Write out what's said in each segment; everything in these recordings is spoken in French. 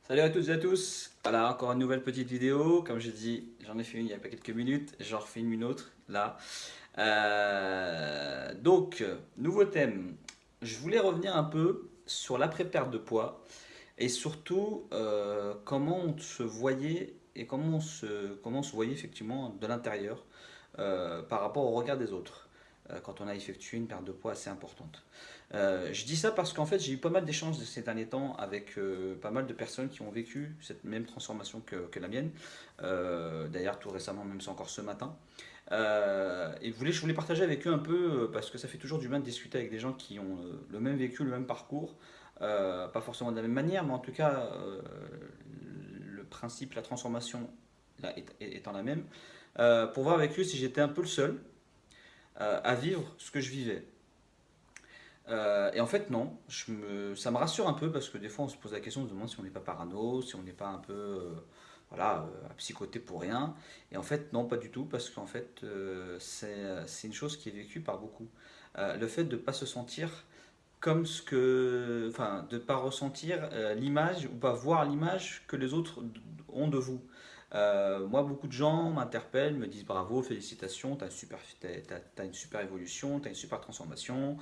Salut à toutes et à tous. Voilà, encore une nouvelle petite vidéo. Comme j'ai dit, j'en ai fait une il y a pas quelques minutes. J'en refais une autre là. Nouveau thème. Je voulais revenir un peu sur l'après-perte de poids et surtout comment on se voyait et comment on se voyait effectivement de l'intérieur par rapport au regard des autres quand on a effectué une perte de poids assez importante. Je dis ça parce qu'en fait j'ai eu pas mal d'échanges ces derniers temps avec pas mal de personnes qui ont vécu cette même transformation que la mienne. D'ailleurs tout récemment, même c'est encore ce matin. Et je voulais partager avec eux un peu parce que ça fait toujours du bien de discuter avec des gens qui ont le même vécu, le même parcours. Pas forcément de la même manière, mais en tout cas le principe, la transformation étant la même. Pour voir avec eux si j'étais un peu le seul à vivre ce que je vivais. Et en fait, non. Ça me rassure un peu parce que des fois, on se pose la question, on se demande si on n'est pas parano, si on n'est pas un peu à psychoter pour rien. Et en fait, non, pas du tout, parce qu'en fait, c'est une chose qui est vécue par beaucoup. Le fait de ne pas se sentir comme enfin, de ne pas ressentir l'image ou pas voir l'image que les autres ont de vous. Moi, beaucoup de gens m'interpellent, me disent bravo, félicitations, t'as une super évolution, t'as une super transformation,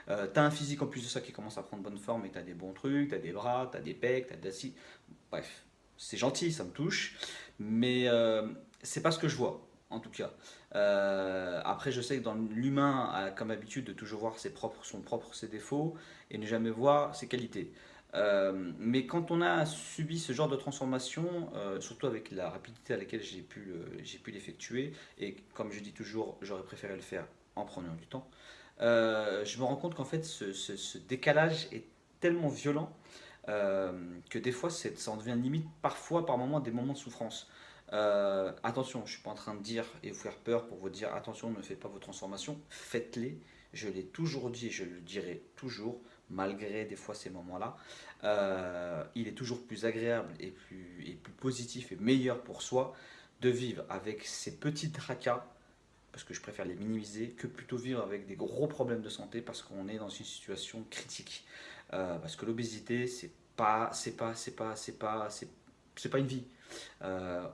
t'as un physique en plus de ça qui commence à prendre bonne forme et t'as des bons trucs, t'as des bras, t'as des pecs, t'as des assis. Bref, c'est gentil, ça me touche, mais c'est pas ce que je vois, en tout cas. Après, je sais que dans l'humain a comme habitude de toujours voir ses défauts et ne jamais voir ses qualités. Mais quand on a subi ce genre de transformation, surtout avec la rapidité à laquelle j'ai pu l'effectuer, et comme je dis toujours, j'aurais préféré le faire en prenant du temps, je me rends compte qu'en fait ce décalage est tellement violent que des fois ça en devient limite parfois par moments des moments de souffrance. Attention, je ne suis pas en train de dire et vous faire peur pour vous dire attention, ne faites pas vos transformations, faites-les. Je l'ai toujours dit et je le dirai toujours, malgré des fois ces moments-là. Il est toujours plus agréable et plus positif et meilleur pour soi de vivre avec ces petits tracas, parce que je préfère les minimiser, que plutôt vivre avec des gros problèmes de santé parce qu'on est dans une situation critique. Parce que l'obésité, c'est pas une vie. On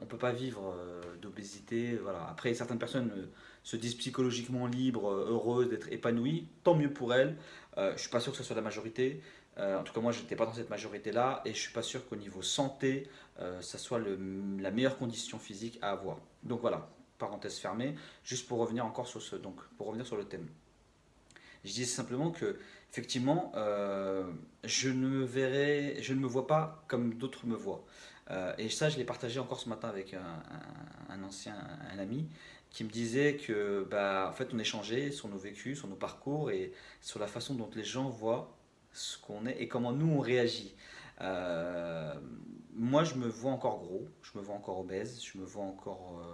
ne peut pas vivre d'obésité. Voilà. Après, certaines personnes se disent psychologiquement libres, heureuses d'être épanouies. Tant mieux pour elles. Je ne suis pas sûr que ce soit la majorité. En tout cas, moi, je n'étais pas dans cette majorité-là. Et je ne suis pas sûr qu'au niveau santé, ça soit la meilleure condition physique à avoir. Donc voilà, parenthèse fermée. Juste pour revenir encore sur pour revenir sur le thème. Je dis simplement que, effectivement, je ne me vois pas comme d'autres me voient. Et ça, je l'ai partagé encore ce matin avec un ami, qui me disait que, bah, en fait, on échangeait sur nos vécus, sur nos parcours et sur la façon dont les gens voient ce qu'on est et comment nous on réagit. Euh, Moi, je me vois encore gros, je me vois encore obèse, je me vois encore,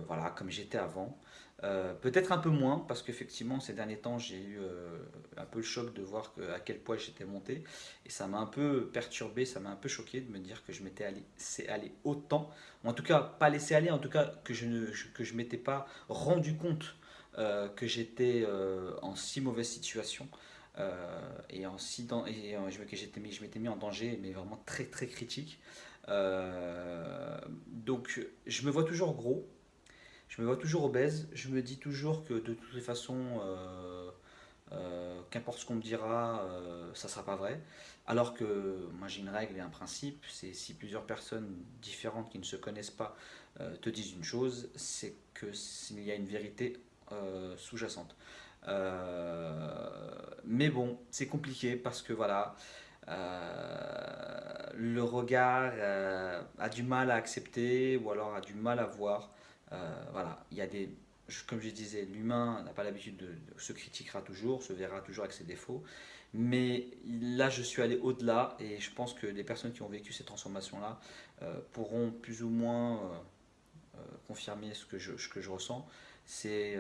voilà, comme j'étais avant. Peut-être un peu moins, parce qu'effectivement, ces derniers temps, j'ai eu un peu le choc de voir à quel point j'étais monté. Et ça m'a un peu perturbé, ça m'a un peu choqué de me dire que je m'étais laissé aller autant. Ou en tout cas, pas laissé aller, en tout cas, que je m'étais pas rendu compte que j'étais en si mauvaise situation. Et en si je m'étais mis en danger, mais vraiment très très critique. Donc, je me vois toujours gros, je me vois toujours obèse, je me dis toujours que de toutes les façons, qu'importe ce qu'on me dira, ça ne sera pas vrai. Alors que moi j'ai une règle et un principe, c'est si plusieurs personnes différentes qui ne se connaissent pas te disent une chose, c'est que s'il y a une vérité sous-jacente. Mais bon, c'est compliqué parce que voilà, le regard a du mal à accepter ou alors a du mal à voir. Voilà, il y a comme je disais, l'humain n'a pas l'habitude se critiquera toujours, se verra toujours avec ses défauts. Mais là, je suis allé au-delà et je pense que les personnes qui ont vécu ces transformations-là pourront plus ou moins confirmer ce que je ressens. C'est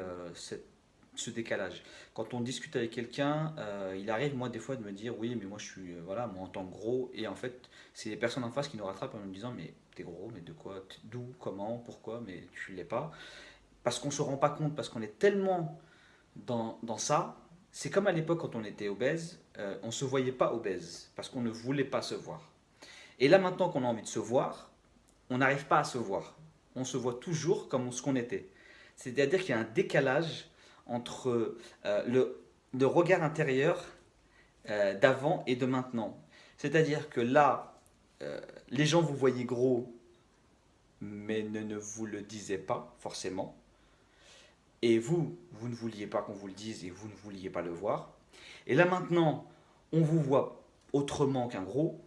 ce décalage. Quand on discute avec quelqu'un, il arrive moi des fois de me dire oui mais moi je suis voilà moi en tant que gros et en fait c'est les personnes en face qui nous rattrapent en nous disant mais t'es gros mais de quoi, d'où, comment, pourquoi, mais tu l'es pas parce qu'on se rend pas compte parce qu'on est tellement dans ça. C'est comme à l'époque quand on était obèse, on se voyait pas obèse parce qu'on ne voulait pas se voir. Et là maintenant qu'on a envie de se voir, on n'arrive pas à se voir. On se voit toujours comme ce qu'on était. C'est-à-dire qu'il y a un décalage entre le regard intérieur d'avant et de maintenant. C'est-à-dire que là, les gens vous voyaient gros, mais ne vous le disaient pas forcément. Et vous ne vouliez pas qu'on vous le dise et vous ne vouliez pas le voir. Et là maintenant, on vous voit autrement qu'un gros.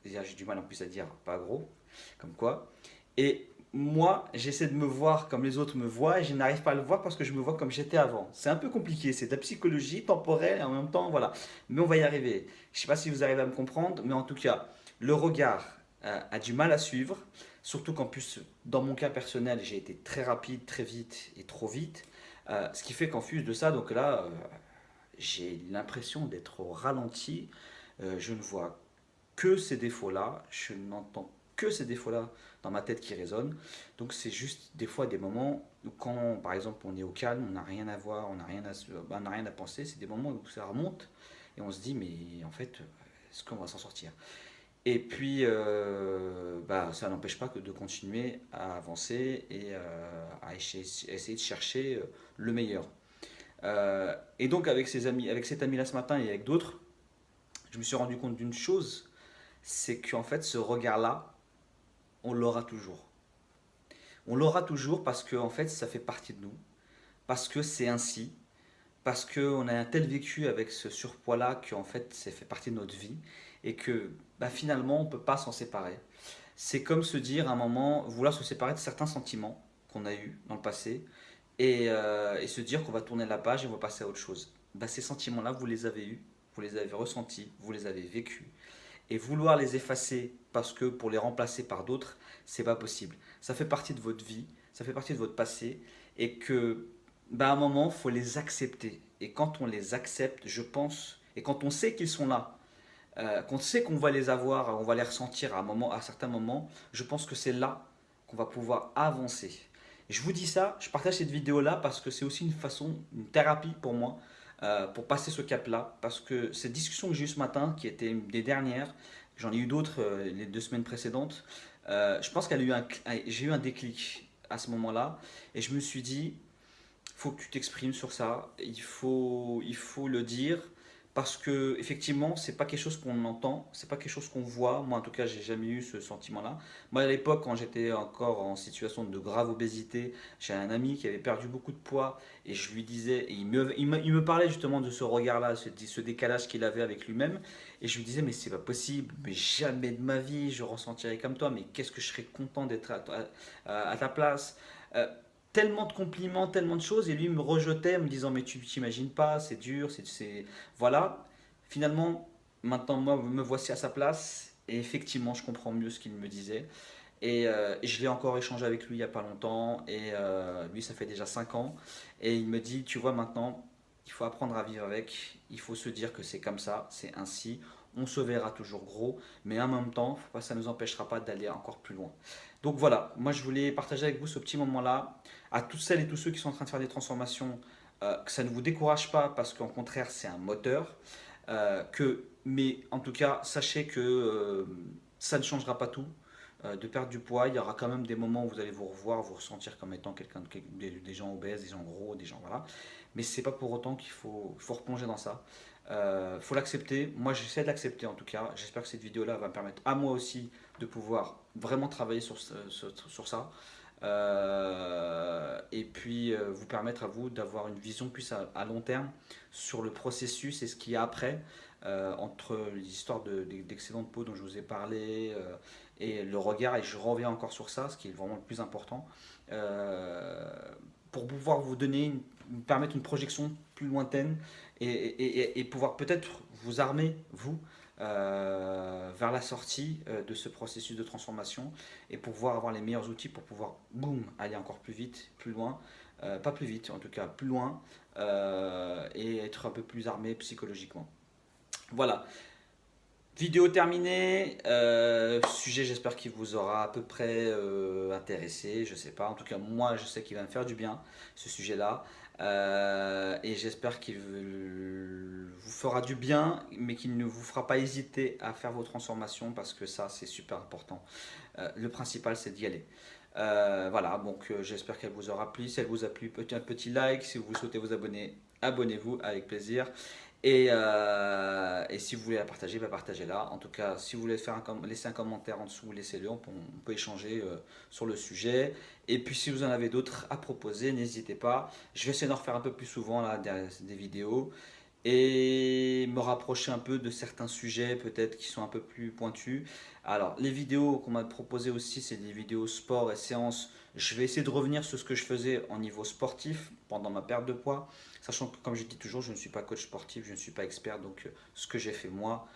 J'ai du mal en plus à dire pas gros, comme quoi. Et moi, j'essaie de me voir comme les autres me voient et je n'arrive pas à le voir parce que je me vois comme j'étais avant. C'est un peu compliqué, c'est de la psychologie temporelle et en même temps, voilà. Mais on va y arriver. Je ne sais pas si vous arrivez à me comprendre, mais en tout cas, le regard a du mal à suivre. Surtout qu'en plus, dans mon cas personnel, j'ai été très rapide, très vite et trop vite. Ce qui fait qu'en plus de ça, donc là, j'ai l'impression d'être au ralenti. Je ne vois que ces défauts-là, je n'entends que ces défauts-là dans ma tête qui résonnent. Donc c'est juste des fois des moments où quand par exemple on est au calme, on n'a rien à voir, on n'a rien à penser, c'est des moments où ça remonte et on se dit mais en fait est-ce qu'on va s'en sortir? Et puis ça n'empêche pas que de continuer à avancer et à essayer de chercher le meilleur. Et donc avec ces amis, avec cet ami là ce matin et avec d'autres, je me suis rendu compte d'une chose, c'est qu'en fait ce regard-là, on l'aura toujours. On l'aura toujours parce que en fait ça fait partie de nous, parce que c'est ainsi, parce qu'on a un tel vécu avec ce surpoids-là qu'en fait ça fait partie de notre vie et que finalement on ne peut pas s'en séparer. C'est comme se dire à un moment, vouloir se séparer de certains sentiments qu'on a eus dans le passé et se dire qu'on va tourner la page et on va passer à autre chose. Ces sentiments-là, vous les avez eus, vous les avez ressentis, vous les avez vécus. Et vouloir les effacer parce que pour les remplacer par d'autres, c'est pas possible. Ça fait partie de votre vie, ça fait partie de votre passé, et que à un moment, il faut les accepter. Et quand on les accepte, je pense, et quand on sait qu'ils sont là, quand on sait qu'on va les avoir, on va les ressentir à certains moments, je pense que c'est là qu'on va pouvoir avancer. Et je vous dis ça, je partage cette vidéo-là parce que c'est aussi une façon, une thérapie pour moi, pour passer ce cap-là. Parce que cette discussion que j'ai eue ce matin, qui était une des dernières, j'en ai eu d'autres les 2 semaines précédentes, je pense j'ai eu un déclic à ce moment-là. Et je me suis dit, il faut que tu t'exprimes sur ça, il faut le dire parce que effectivement c'est pas quelque chose qu'on entend, c'est pas quelque chose qu'on voit. Moi en tout cas j'ai jamais eu ce sentiment-là. Moi à l'époque quand j'étais encore en situation de grave obésité, j'ai un ami qui avait perdu beaucoup de poids et je lui disais, et il me parlait justement de ce regard-là, ce décalage qu'il avait avec lui-même et je lui disais mais c'est pas possible, mais jamais de ma vie je ressentirais comme toi, mais qu'est-ce que je serais content d'être à ta place. Euh, Tellement de compliments, tellement de choses, et lui me rejetait en me disant mais tu t'imagines pas, c'est dur, voilà. Finalement, maintenant moi me voici à sa place, et effectivement je comprends mieux ce qu'il me disait. Et je l'ai encore échangé avec lui il n'y a pas longtemps, et lui ça fait déjà 5 ans, et il me dit tu vois maintenant, il faut apprendre à vivre avec, il faut se dire que c'est comme ça, c'est ainsi, on se verra toujours gros, mais en même temps, ça ne nous empêchera pas d'aller encore plus loin. Donc voilà, moi je voulais partager avec vous ce petit moment-là, à toutes celles et tous ceux qui sont en train de faire des transformations, que ça ne vous décourage pas parce qu'en contraire c'est un moteur, mais en tout cas sachez que ça ne changera pas tout. De perdre du poids, il y aura quand même des moments où vous allez vous revoir, vous ressentir comme étant des gens obèses, des gens gros, des gens voilà. Mais c'est pas pour autant qu'il faut replonger dans ça. Faut l'accepter. Moi, j'essaie de l'accepter en tout cas. J'espère que cette vidéo-là va me permettre à moi aussi de pouvoir vraiment travailler sur ça. Et puis vous permettre à vous d'avoir une vision plus à long terme sur le processus et ce qu'il y a après, entre l'histoire d'excédent de peau dont je vous ai parlé et le regard, et je reviens encore sur ça, ce qui est vraiment le plus important, euh, pour pouvoir vous permettre une projection plus lointaine et pouvoir peut-être vous armer, vous, vers la sortie de ce processus de transformation et pour pouvoir avoir les meilleurs outils pour pouvoir, boum, aller encore plus vite, plus loin, pas plus vite en tout cas, plus loin, et être un peu plus armé psychologiquement. Voilà, vidéo terminée, sujet j'espère qu'il vous aura à peu près intéressé, je sais pas, en tout cas moi je sais qu'il va me faire du bien ce sujet là. Et j'espère qu'il vous fera du bien, mais qu'il ne vous fera pas hésiter à faire vos transformations parce que ça, c'est super important. Le principal, c'est d'y aller. Voilà, donc j'espère qu'elle vous aura plu. Si elle vous a plu, un petit like. Si vous souhaitez vous abonner, abonnez-vous avec plaisir. Et si vous voulez la partager, bah partagez-la. En tout cas, si vous voulez laisser un commentaire en dessous, laissez-le. On peut échanger sur le sujet. Et puis, si vous en avez d'autres à proposer, n'hésitez pas. Je vais essayer d'en refaire un peu plus souvent là, des vidéos et me rapprocher un peu de certains sujets peut-être qui sont un peu plus pointus. Alors, les vidéos qu'on m'a proposées aussi, c'est des vidéos sport et séances. Je vais essayer de revenir sur ce que je faisais en niveau sportif pendant ma perte de poids, sachant que comme je dis toujours, je ne suis pas coach sportif, je ne suis pas expert, donc ce que j'ai fait moi,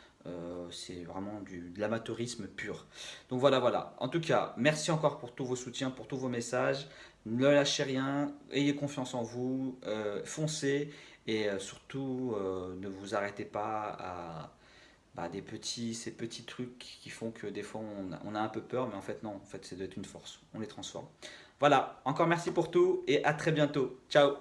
c'est vraiment de l'amateurisme pur. Donc voilà, voilà. En tout cas, merci encore pour tous vos soutiens, pour tous vos messages. Ne lâchez rien, ayez confiance en vous, foncez et surtout ne vous arrêtez pas à ces petits trucs qui font que des fois on a un peu peur, mais en fait non, en fait c'est d'être une force, on les transforme. Voilà, encore merci pour tout et à très bientôt. Ciao